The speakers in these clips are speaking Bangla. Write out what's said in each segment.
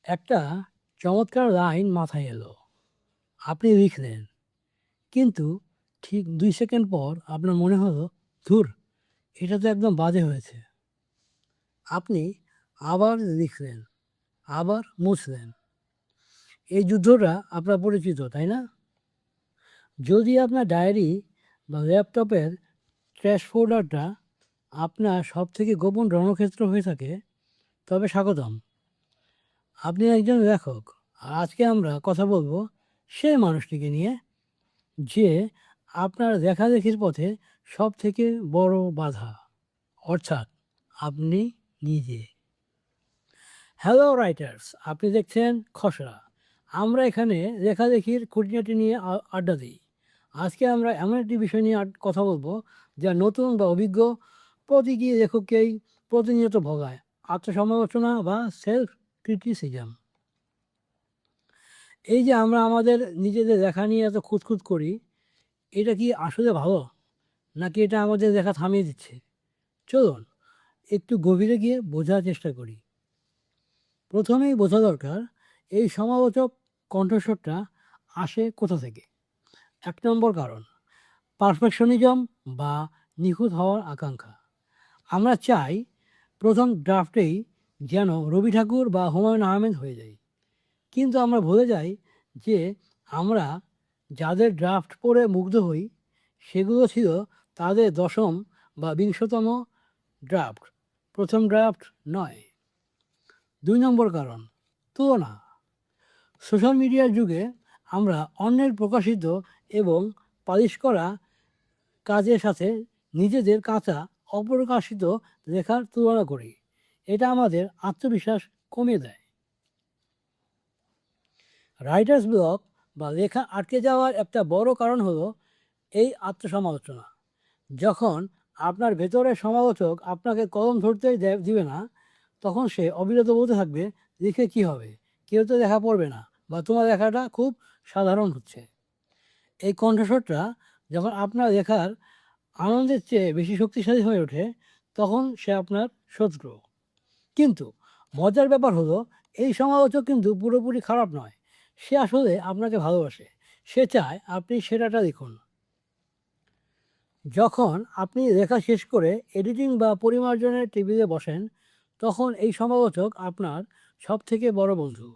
একটা চমৎকার লাইন মাথায় এলো। আপনি লিখলেন। কিন্তু ঠিক ২ সেকেন্ড পর আপনার মনে হলো, ধুর! এটা তো একদম বাজে হয়েছে। আপনি আবার লিখলেন, আবার মুছলেন। এই যুদ্ধটা আপনার পরিচিত, তাই না? যদি আপনার ডায়েরি বা ল্যাপটপের ট্র্যাশ ফোল্ডারটা আপনার সবথেকে গোপন রণক্ষেত্র হয়ে থাকে, তবে স্বাগতম। আপনি একজন লেখক। আর আজকে আমরা কথা বলব সেই মানুষটিকে নিয়ে, যে আপনার লেখালেখির পথে সবথেকে বড় বাধা, অর্থাৎ আপনি নিজে। হ্যালো রাইটার্স, আপনি দেখছেন খসড়া। আমরা এখানে লেখালেখির খুঁটিনাটি নিয়ে আড্ডা দিই। আজকে আমরা এমন একটি বিষয় নিয়ে কথা বলবো, যা নতুন বা অভিজ্ঞ প্রতিটি লেখককেই প্রতিনিয়ত ভোগায়: আত্মসমালোচনা বা সেলফ ক্রিটিসিজম। এই যে আমরা আমাদের নিজেদের লেখা নিয়ে এত খুঁতখুঁত করি, এটা কি আসলে ভালো, নাকি এটা আমাদের লেখা থামিয়ে দিচ্ছে? চলুন একটু গভীরে গিয়ে বোঝার চেষ্টা করি। প্রথমেই বোঝা দরকার, এই সমালোচক কণ্ঠস্বরটা আসে কোথা থেকে। ১ নম্বর কারণ, পারফেকশনিজম বা নিখুঁত হওয়ার আকাঙ্ক্ষা। আমরা চাই প্রথম ড্রাফটেই যেন রবি ঠাকুর বা হুমায়ুন আহমেদ হয়ে যায়। কিন্তু আমরা ভুলে যাই যে আমরা যাদের ড্রাফট পড়ে মুগ্ধ হই, সেগুলো ছিল তাদের ১০ম বা ২০তম ড্রাফট, প্রথম ড্রাফট নয়। ২ নম্বর কারণ, তুলনা। সোশ্যাল মিডিয়ার যুগে আমরা অন্যের প্রকাশিত এবং পালিশ করা কাজের সাথে নিজেদের কাঁচা, অপ্রকাশিত লেখার তুলনা করি। এটা আমাদের আত্মবিশ্বাস কমিয়ে দেয়। রাইটার্স ব্লক বা লেখা আটকে যাওয়ার একটা বড় কারণ হলো এই আত্মসমালোচনা। যখন আপনার ভেতরের সমালোচক আপনাকে কলম ধরতেই দিবে না, তখন সে অবিরত বলতে থাকবে, লিখে কী হবে, কেউ তো লেখা পড়বে না, বা তোমার লেখাটা খুব সাধারণ হচ্ছে। এই কণ্ঠস্বরটা যখন আপনার লেখার আনন্দের চেয়ে বেশি শক্তিশালী হয়ে ওঠে, তখন সে আপনার শত্রু। কিন্তু মজার ব্যাপার হলো, এই সমালোচক কিন্তু পুরোপুরি খারাপ নয়। সে আসলে আপনাকে ভালোবাসে। সে চায় আপনি সেরাটা লিখুন। যখন আপনি লেখা শেষ করে এডিটিং বা পরিমার্জনের টেবিলে বসেন, তখন এই সমালোচক আপনার সবথেকে বড় বন্ধু।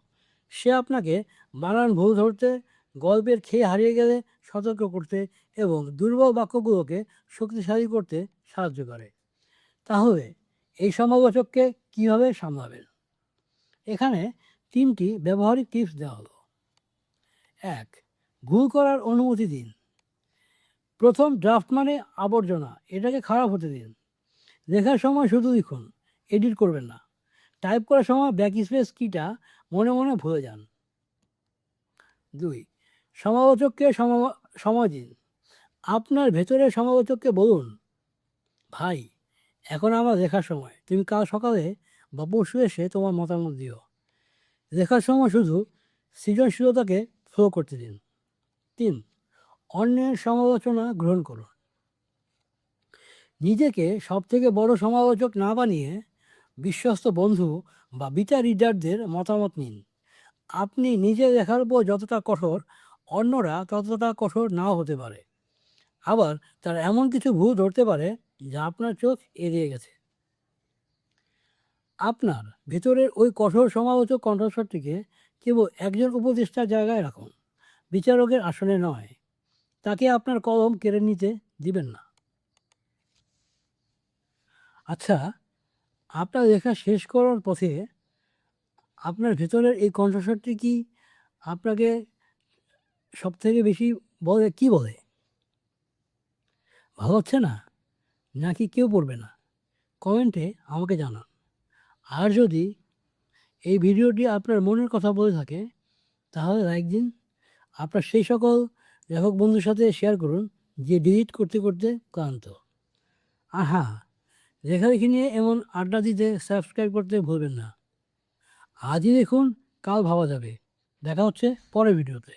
সে আপনাকে বানান ভুল ধরতে, গল্পের খেয়ে হারিয়ে গেলে সতর্ক করতে এবং দুর্বল বাক্যগুলোকে শক্তিশালী করতে সাহায্য করে। তাহলে এই সমালোচককে কীভাবে সামলাবেন? এখানে ৩টি ব্যবহারিক টিপস দেওয়া হলো। ১. ভুল করার অনুমতি দিন। প্রথম ড্রাফট মানে আবর্জনা, এটাকে খারাপ হতে দিন। লেখার সময় শুধু লিখুন, এডিট করবেন না। টাইপ করার সময় ব্যাক স্পেস কিটা মনে মনে ভুলে যান। ২. সমালোচককে সময় দিন। আপনার ভেতরের সমালোচককে বলুন, ভাই, এখন আমার লেখার সময়, তুমি কাল সকালে বা পরশু এসে তোমার মতামত দিও। লেখার সময় শুধু সৃজনশীলতাকে ফ্লো করতে দিন। ৩. অন্যের সমালোচনা গ্রহণ করুন। নিজেকে সবথেকে বড় সমালোচক না বানিয়ে বিশ্বস্ত বন্ধু বা বিটা রিডারদের মতামত নিন। আপনি নিজে লেখার উপর যতটা কঠোর, অন্যরা ততটা কঠোর নাও হতে পারে। আবার তারা এমন কিছু ভুল ধরতে পারে যা আপনার চোখ এড়িয়ে গেছে। আপনার ভেতরের ওই কঠোর সমালোচক কণ্ঠস্বরটিকে কেবল একজন উপদেষ্টার জায়গায় রাখুন, বিচারকের আসনে নয়। তাকে আপনার কলম কেড়ে নিতে দিবেন না। আচ্ছা, আপনার লেখা শেষ করার পথে আপনার ভেতরের এই কণ্ঠস্বরটি কি আপনাকে সবথেকে বেশি বলে, কি বলে? ভালো হচ্ছে না? নাকি কেউ পড়বে না? কমেন্টে আমাকে জানান। আর যদি এই ভিডিওটি আপনার মনের কথা বলে থাকে, তাহলে লাইক দিন। আপনার সেই সকল লেখক বন্ধুর সাথে শেয়ার করুন যে ডিলিট করতে করতে ক্লান্ত। আর হ্যাঁ, লেখালেখি নিয়ে এমন আড্ডা দিতে সাবস্ক্রাইব করতে ভুলবেন না। আজই দেখুন, কাল ভাবা যাবে। দেখা হচ্ছে পরের ভিডিওতে।